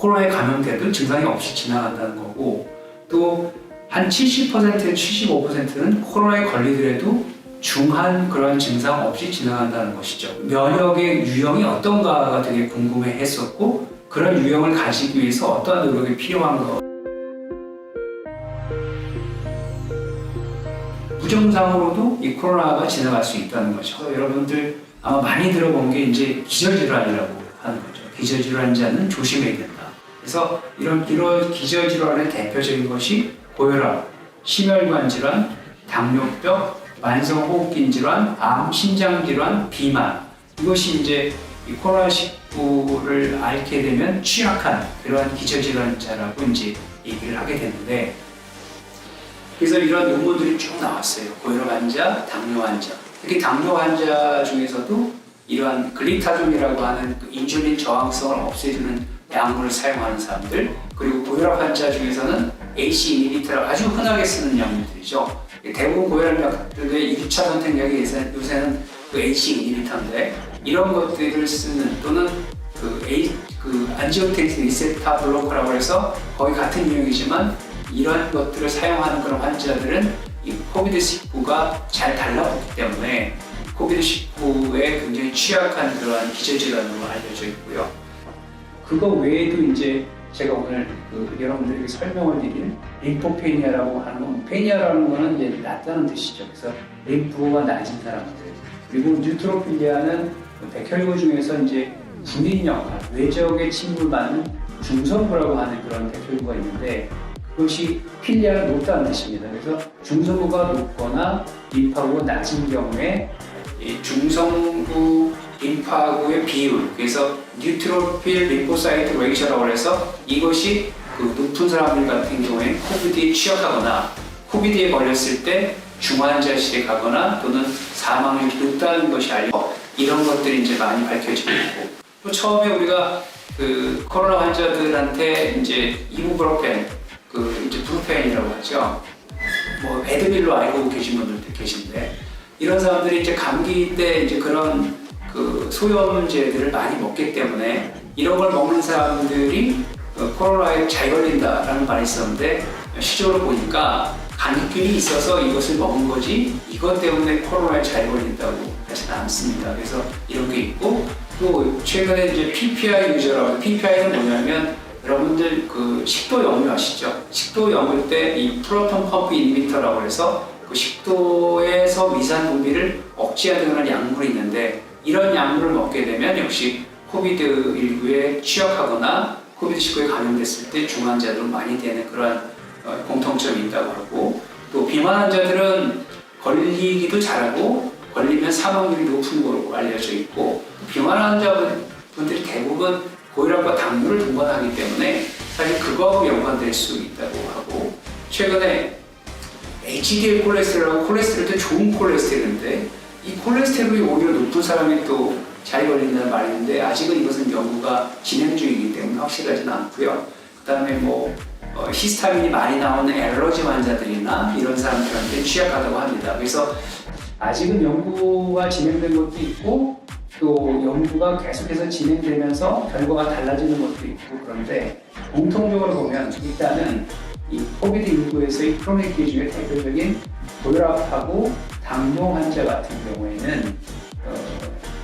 코로나에 감염돼도 증상이 없이 지나간다는 거고, 또 한 70%, 75%는 코로나에 걸리더라도 중한 그런 증상 없이 지나간다는 것이죠. 면역의 유형이 어떤가가 되게 궁금해 했었고, 그런 유형을 가지기 위해서 어떠한 노력이 필요한가. 부정상으로도 이 코로나가 지나갈 수 있다는 거죠. 여러분들 아마 많이 들어본 게 이제 기저질환이라고 하는 거죠. 기저질환자는 조심해야 된다. 그래서 이런 기저질환의 대표적인 것이 고혈압, 심혈관 질환, 당뇨병, 만성호흡기 질환, 암, 신장질환, 비만. 이것이 이제 이 코로나19를 앓게 되면 취약한 그러한 기저질환자라고 이제 얘기를 하게 되는데, 그래서 이런 논문들이 쭉 나왔어요. 고혈압 환자, 당뇨 환자. 특히 당뇨 환자 중에서도 이러한 글리타존이라고 하는 그 인슐린 저항성을 없애주는 약물을 사용하는 사람들, 그리고 고혈압 환자 중에서는 AC 이니비터라고 아주 흔하게 쓰는 약물들이죠. 대부분 고혈압 약들의 1차 선택약이 요새는 그 AC 이니비터인데, 이런 것들을 쓰는, 또는 그 안지오텐신 리셉터 블로커라고 해서 거의 같은 유형이지만 이런 것들을 사용하는 그런 환자들은 이 코비드19가 잘 달라붙기 때문에 코비드19에 굉장히 취약한 그러한 기저질환으로 알려져 있고요. 그거 외에도 이제 제가 오늘 여러분들에게 설명을 드릴 림포페니아라고 하는 건, 페니아라는 거는 이제 낮다는 뜻이죠. 그래서 림프가 낮은 사람들, 그리고 뉴트로필리아는 백혈구 중에서 이제 군인 역할, 외적에 침입받는 중성부라고 하는 그런 백혈구가 있는데, 그것이 필리아가 높다는 뜻입니다. 그래서 중성부가 높거나 림파구가 낮은 경우에 이 중성부 림파구의 비율, 그래서 뉴트로필 림포사이트 레이셔라고 해서 이것이 그 높은 사람들 같은 경우에 코비드에 취약하거나 코비드에 걸렸을 때 중환자실에 가거나 또는 사망률이 높다는 것이 알려, 이런 것들이 이제 많이 밝혀지고 있고, 또 처음에 우리가 그 코로나 환자들한테 이제 이부프로펜, 이제 브루펜이라고 하죠. 뭐 에드빌로 알고 계신 분들도 계신데, 이런 사람들이 이제 감기 때 이제 그런 그 소염제들을 많이 먹기 때문에 이런 걸 먹는 사람들이 코로나에 잘 걸린다라는 말이 있었는데, 실제로 보니까 감기균이 있어서 이것을 먹은 거지 이것 때문에 코로나에 잘 걸린다고 하지는 않습니다. 그래서 이런 게 있고, 또 최근에 이제 PPI 유저라고, PPI는 뭐냐면 여러분들 그 식도 역류 아시죠? 식도 역류 때 이 프로톤 펌프 인히비터라고 해서 그 식도에서 위산 분비를 억제하는 약물이 있는데, 이런 약물을 먹게 되면 역시 코비드19에 취약하거나 코비드19에 감염됐을 때 중환자들은 많이 되는 그런 공통점이 있다고 하고, 또 비만 환자들은 걸리기도 잘하고 걸리면 사망률이 높은 걸로 알려져 있고, 비만 환자분들이 대부분 고혈압과 당뇨를 동반하기 때문에 사실 그거하고 연관될 수 있다고 하고, 최근에 HDL 콜레스테롤하고 콜레스테롤도 좋은 콜레스테롤인데 이 콜레스테롤이 오히려 높은 사람이 또 잘 걸린다는 말이 있는데, 아직은 이것은 연구가 진행 중이기 때문에 확실하지는 않고요. 그 다음에 뭐 히스타민이 많이 나오는 알러지 환자들이나 이런 사람들한테 취약하다고 합니다. 그래서 아직은 연구가 진행된 것도 있고, 또 연구가 계속해서 진행되면서 결과가 달라지는 것도 있고, 그런데 공통적으로 보면 일단은 이 코비드19에서의 크로닉 기 중에 대표적인 고혈압하고 당뇨 환자 같은 경우에는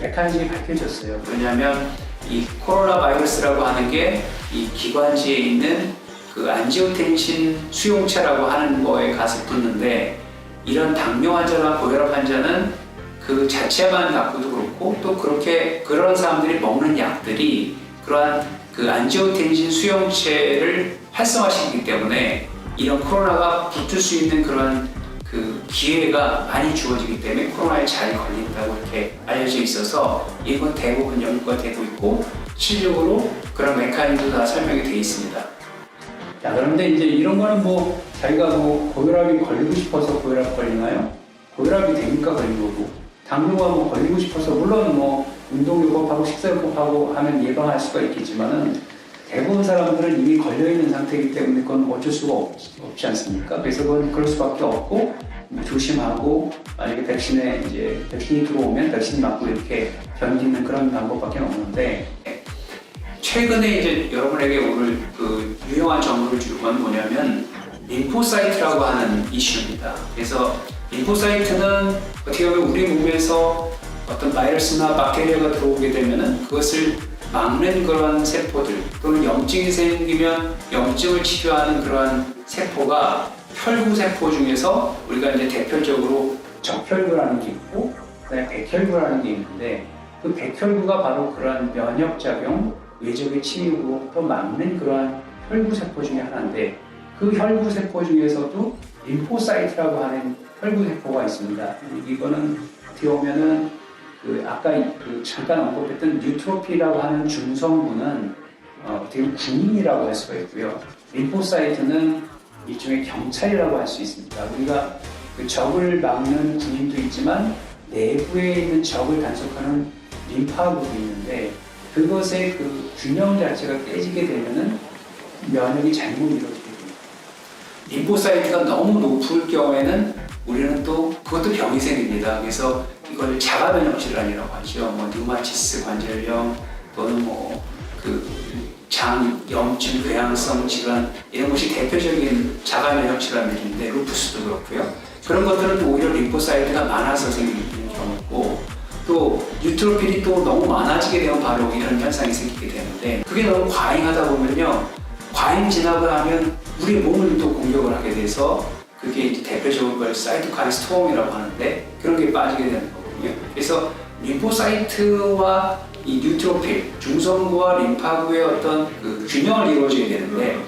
메커니즘이 밝혀졌어요. 왜냐하면 이 코로나 바이러스라고 하는 게 이 기관지에 있는 그 안지오텐신 수용체라고 하는 거에 가서 붙는데, 이런 당뇨 환자나 고혈압 환자는 그 자체만 갖고도 그렇고, 또 그런 사람들이 먹는 약들이 그러한 그 안지오텐신 수용체를 활성화시키기 때문에 이런 코로나가 붙을 수 있는 그런 그 기회가 많이 주어지기 때문에 코로나에 잘 걸린다고 이렇게 알려져 있어서, 이건 대부분 연구가 되고 있고 실질적으로 그런 메커니즘도 다 설명이 되어 있습니다. 자, 그런데 이제 이런 거는 뭐 자기가 뭐 고혈압이 걸리고 싶어서 고혈압 걸리나요? 고혈압이 되니까 걸린 거고, 당뇨가 뭐 걸리고 싶어서, 물론 뭐 운동요법하고 식사요법하고 하면 예방할 수가 있겠지만은 대부분 사람들은 이미 걸려있는 상태이기 때문에 그건 어쩔 수가 없지 않습니까? 그래서 그건 그럴 수밖에 없고, 조심하고, 만약에 백신이 들어오면 백신 맞고 이렇게 견디는 그런 방법밖에 없는데, 최근에 이제 여러분에게 오늘 그 유용한 정보를 줄 건 뭐냐면 림포사이트라고 하는 이슈입니다. 그래서 림포사이트는 어떻게 보면 우리 몸에서 어떤 바이러스나 박테리아가 들어오게 되면은 그것을 막는 그런 세포들 또는 염증이 생기면 염증을 치료하는 그러한 세포가 혈구 세포 중에서 우리가 이제 대표적으로 적혈구라는 게 있고 그다음에 백혈구라는 게 있는데 그 백혈구가 바로 그러한 면역작용, 외적의 침입으로부터 막는 그러한 혈구 세포 중에 하나인데 그 혈구 세포 중에서도 림포사이트라고 하는 혈구 세포가 있습니다. 이거는 어떻게 보면은 그 아까 그 잠깐 언급했던 뉴트로필이라고 하는 중성분은 어떻게 보면 군인이라고 할 수가 있고요. 림포사이트는 일종의 경찰이라고 할 수 있습니다. 우리가 그 적을 막는 군인도 있지만 내부에 있는 적을 단속하는 림파구도 있는데 그것의 그 균형 자체가 깨지게 되면은 면역이 잘못 이루어지게 됩니다. 림포사이트가 너무 높을 경우에는 우리는 또 그것도 병이 생깁니다. 그래서 이걸 자가면역 질환이라고 하죠. 뭐 류마티스 관절염 또는 뭐 그 장 염증 궤양성 질환 이런 것이 대표적인 자가면역 질환들인데 루푸스도 그렇고요. 그런 것들은 오히려 림포사이트가 많아서 생기는 경우고 또 뉴트로필이 또 너무 많아지게 되면 바로 이런 현상이 생기게 되는데 그게 너무 과잉하다 보면요. 과잉 진압을 하면 우리 몸을 또 공격을 하게 돼서 그게 이제 대표적으로 그걸 사이토카인 스톰이라고 하는데 그런 게 빠지게 되는 거거든요. 그래서 림포사이트와 이 뉴트로필, 중성구와 림파구의 어떤 그 균형을 이루어져야 되는데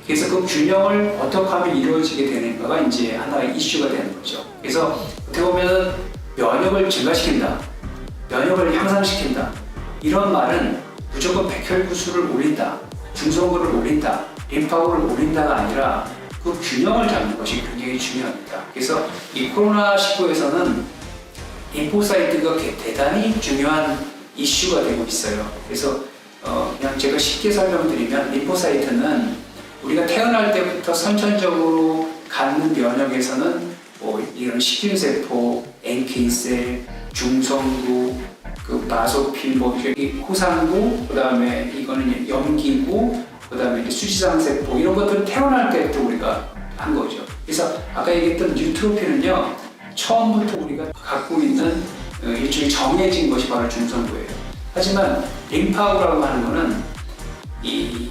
그래서 그 균형을 어떻게 하면 이루어지게 되는가가 이제 하나의 이슈가 되는 거죠. 그래서 어떻게 보면 면역을 증가시킨다, 면역을 향상시킨다 이런 말은 무조건 백혈구 수를 올린다, 중성구를 올린다, 림파구를 올린다가 아니라 그 균형을 잡는 것이 굉장히 중요합니다. 그래서 이 코로나19에서는 림포사이트가 대단히 중요한 이슈가 되고 있어요. 그래서 그냥 제가 쉽게 설명드리면 림포사이트는 우리가 태어날 때부터 선천적으로 갖는 면역에서는 뭐 이런 식균세포, NK셀, 중성구, 그 바소필, 뭐 호상구, 그 다음에 이거는 염기구, 그 다음에 수지상세포 이런 것들은 태어날 때부터 우리가 한 거죠. 그래서 아까 얘기했던 뉴트로필은요 처음부터 우리가 갖고 있는 일종의 정해진 것이 바로 중성구예요. 하지만 림파구라고 하는 거는 이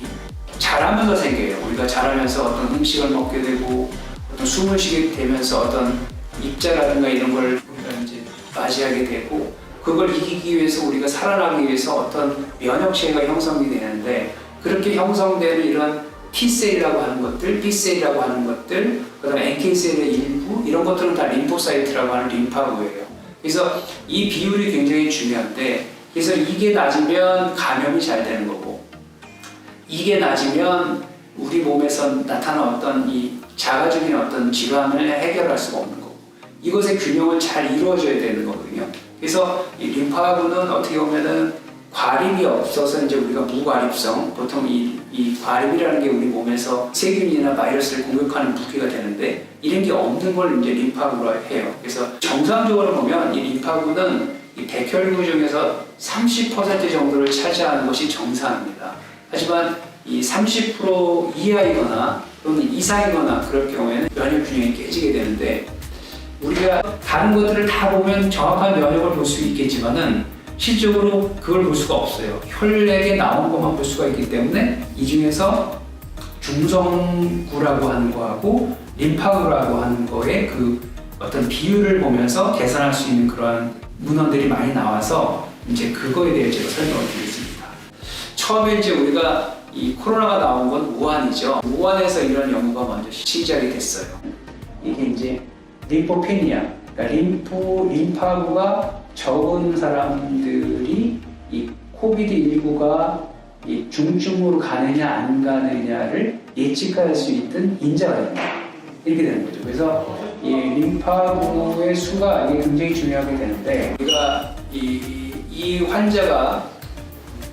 자라면서 생겨요. 우리가 자라면서 어떤 음식을 먹게 되고 어떤 숨을 쉬게 되면서 어떤 입자라든가 이런 걸 우리가 이제 맞이하게 되고 그걸 이기기 위해서 우리가 살아나기 위해서 어떤 면역체계가 형성이 되는데 그렇게 형성되는 이런 T셀이라고 하는 것들, B셀이라고 하는 것들, 그 다음에 NK셀의 일부 이런 것들은 다 림포사이트라고 하는 림파구예요. 그래서 이 비율이 굉장히 중요한데 그래서 이게 낮으면 감염이 잘 되는 거고 이게 낮으면 우리 몸에서 나타나는 어떤 이 자가적인 어떤 질환을 해결할 수가 없는 거고 이것의 균형을 잘 이루어져야 되는 거거든요. 그래서 이 림파구는 어떻게 보면은 과립이 없어서 이제 우리가 무과립성 보통 이 과립이라는 게 우리 몸에서 세균이나 바이러스를 공격하는 무기가 되는데 이런 게 없는 걸 이제 림파구로 해요. 그래서 정상적으로 보면 이 림파구는 이 백혈구 중에서 30% 정도를 차지하는 것이 정상입니다. 하지만 이 30% 이하이거나 또는 이상이거나 그럴 경우에는 면역 균형이 깨지게 되는데 우리가 다른 것들을 다 보면 정확한 면역을 볼 수 있겠지만은 실적으로 그걸 볼 수가 없어요. 혈액에 나온 것만 볼 수가 있기 때문에 이 중에서 중성구라고 하는 거하고 림파구라고 하는 거의 그 어떤 비율을 보면서 계산할 수 있는 그러한 문헌들이 많이 나와서 이제 그거에 대해 제가 설명을 드리겠습니다. 처음에 이제 우리가 이 코로나가 나온 건 우한이죠. 우한에서 이런 연구가 먼저 시작이 됐어요. 이게 이제 림포페니아, 그러니까 림파구가 적은 사람들이 이 코비드19가 이 중증으로 가느냐 안 가느냐를 예측할 수 있던 인자가 됩니다. 이렇게 되는 거죠. 그래서 이 림파구의 수가 이게 굉장히 중요하게 되는데 우리가 이 환자가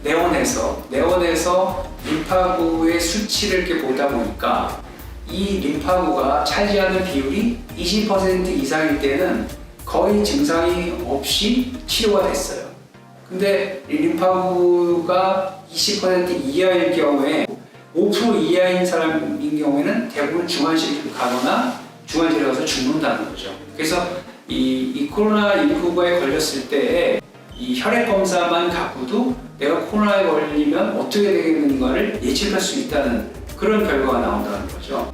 내원해서 림파구의 수치를 이렇게 보다 보니까 이 림파구가 차지하는 비율이 20% 이상일 때는 거의 증상이 없이 치료가 됐어요. 근데 이 림파구가 20% 이하일 경우에 5% 이하인 사람인 경우에는 대부분 중환실을 가거나 중환실에 가서 죽는다는 거죠. 그래서 이 코로나19에 걸렸을 때 이 혈액 검사만 갖고도 내가 코로나에 걸리면 어떻게 되겠는가를 예측할 수 있다는 그런 결과가 나온다는 거죠.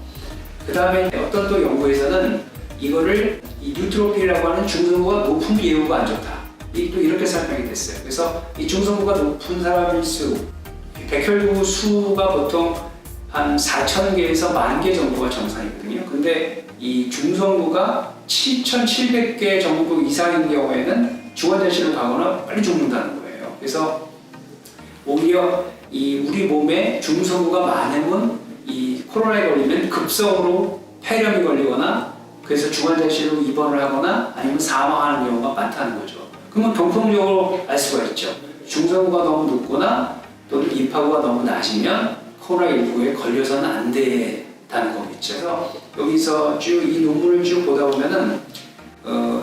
그 다음에 어떤 또 연구에서는 이거를 이 뉴트로필이라고 하는 중성부가 높은 예후가 안 좋다. 또 이렇게 설명이 됐어요. 그래서 이 중성부가 높은 사람일 수, 백혈구 수가 보통 한 4,000개에서 10,000개 정도가 정상이거든요. 근데 이 중성부가 7,700개 정도 이상인 경우에는 중환자실로 가거나 빨리 죽는다는 거예요. 그래서 오히려 이 우리 몸에 중성부가 많으면 이 코로나에 걸리면 급성으로 폐렴이 걸리거나 그래서 중환자실로 입원을 하거나 아니면 사망하는 경우가 많다는 거죠. 그러면 병통적으로 알 수가 있죠. 중성부가 너무 높거나 또는 임파부가 너무 낮으면 코로나19에 걸려서는 안 된다는 거겠죠. 그래서 여기서 쭉 이 논문을 쭉 보다 보면은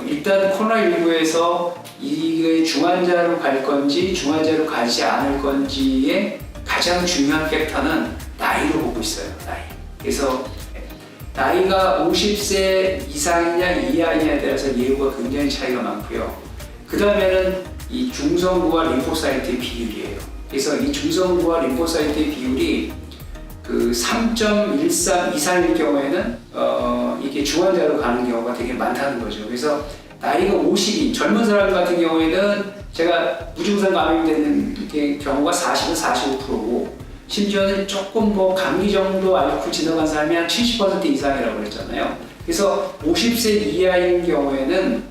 일단 코로나19에서 이게 중환자로 갈 건지 중환자로 가지 않을 건지의 가장 중요한 팩터는 나이로 보고 있어요. 나이. 그래서 나이가 50세 이상이냐 이하이냐에 따라서 예후가 굉장히 차이가 많고요. 그 다음에는 이 중성부와 림포사이트의 비율이에요. 그래서 이 중성부와 림포사이트의 비율이 그 3.13 이상일 경우에는 이게 중환자로 가는 경우가 되게 많다는 거죠. 그래서 나이가 50이 젊은 사람 같은 경우에는 제가 무증상 감염이 되는 경우가 40은 45%고 심지어는 조금 뭐 감기 정도 앓고 지나간 사람이 한 70% 이상이라고 그랬잖아요. 그래서 50세 이하인 경우에는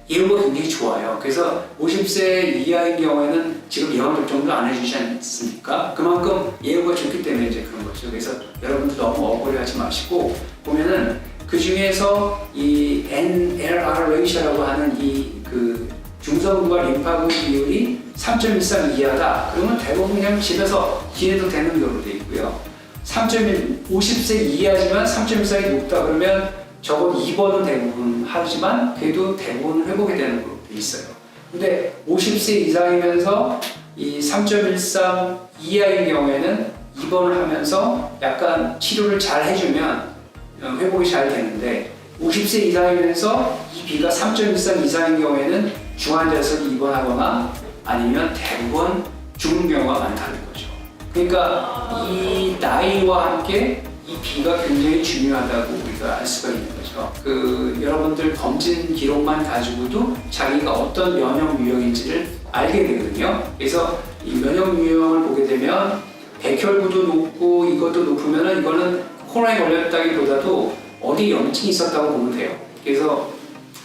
예후가 굉장히 좋아요. 그래서 50세 이하인 경우에는 지금 예방접종도 안 해주지 않습니까? 그만큼 예후가 좋기 때문에 이제 그런 거죠. 그래서 여러분들 너무 억울해하지 마시고 보면은 그 중에서 이 NLR 레이셔라고 하는 이 그 중성부와 림파구 비율이 3.13 이하다. 그러면 대부분 그냥 집에서 기내도 되는 걸로 돼 있고요. 3.1 50세 이하지만 3.14이 높다 그러면 적어도 입원은 대부분 하지만 그래도 대부분 회복이 되는 걸로 돼 있어요. 근데 50세 이상이면서 이 3.13 이하인 경우에는 입원을 하면서 약간 치료를 잘 해주면 회복이 잘 되는데 50세 이상이면서 이 비가 3.13 이상인 경우에는 중환자에서 입원하거나 아니면 대부분 죽는 경우가 많다는 거죠. 그러니까 이 나이와 함께 이 비가 굉장히 중요하다고 우리가 알 수가 있는 거죠. 여러분들 검진 기록만 가지고도 자기가 어떤 면역 유형인지를 알게 되거든요. 그래서 이 면역 유형을 보게 되면 백혈구도 높고 이것도 높으면은 이거는 코로나에 걸렸다기보다도 어디 염증이 있었다고 보면 돼요. 그래서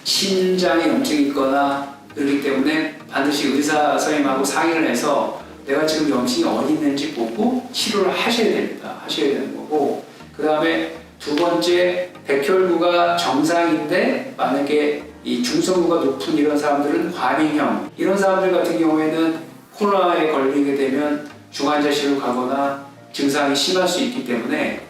심장에 염증이 있거나 그렇기 때문에 반드시 의사 선생님하고 상의를 해서 내가 지금 염증이 어디 있는지 보고 치료를 하셔야 됩니다. 하셔야 되는 거고 그 다음에 두 번째 백혈구가 정상인데 만약에 이 중성부가 높은 이런 사람들은 과민형 이런 사람들 같은 경우에는 코로나에 걸리게 되면 중환자실로 가거나 증상이 심할 수 있기 때문에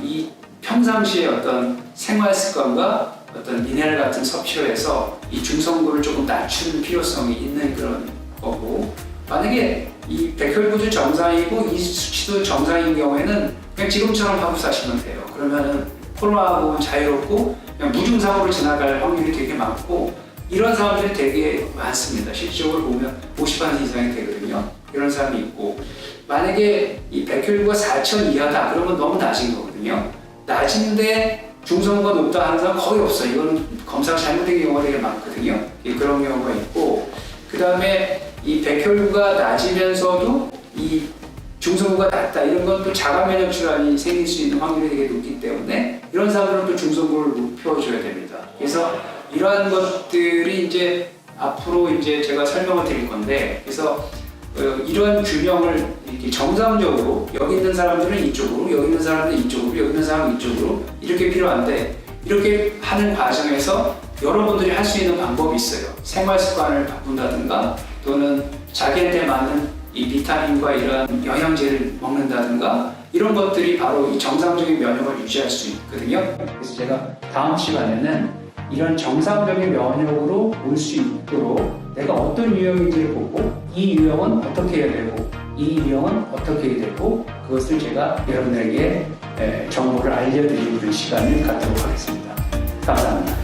이 평상시에 어떤 생활 습관과 어떤 미네랄 같은 섭취를 해서 이 중성부를 조금 낮추는 필요성이 있는 그런 거고 만약에 이 백혈구도 정상이고 이 수치도 정상인 경우에는 그냥 지금처럼 하고 사시면 돼요. 그러면은 코로나하고는 자유롭고 그냥 무증상으로 지나갈 확률이 되게 많고 이런 사람들이 되게 많습니다. 실질적으로 보면 50% 이상이 되거든요. 이런 사람이 있고 만약에 이 백혈구가 4,000 이하다 그러면 너무 낮은 거거든요. 낮은데 중성부가 높다 하는 사람 거의 없어요. 이건 검사가 잘못된 경우가 되게 많거든요. 그런 경우가 있고 그 다음에 이 백혈구가 낮으면서도 이 중성부가 낮다 이런 건 또 자가 면역 질환이 생길 수 있는 확률이 되게 높기 때문에 이런 사람들은 또 중성부를 높여줘야 됩니다. 그래서 이러한 것들이 이제 앞으로 이제 제가 설명을 드릴 건데 그래서 이런 균형을 이렇게 정상적으로 여기 있는 사람들은 이쪽으로 여기 있는 사람들은 이쪽으로 여기 있는 사람은 이쪽으로 이렇게 필요한데 이렇게 하는 과정에서 여러분들이 할 수 있는 방법이 있어요. 생활 습관을 바꾼다든가 또는 자기한테 맞는 이 비타민과 이런 영양제를 먹는다든가 이런 것들이 바로 이 정상적인 면역을 유지할 수 있거든요. 그래서 제가 다음 시간에는 이런 정상적인 면역으로 올 수 있도록 내가 어떤 유형인지를 보고 이 유형은 어떻게 해야 되고 이 병은 어떻게 되고 그것을 제가 여러분에게 정보를 알려드리는 그런 시간을 갖도록 하겠습니다. 감사합니다.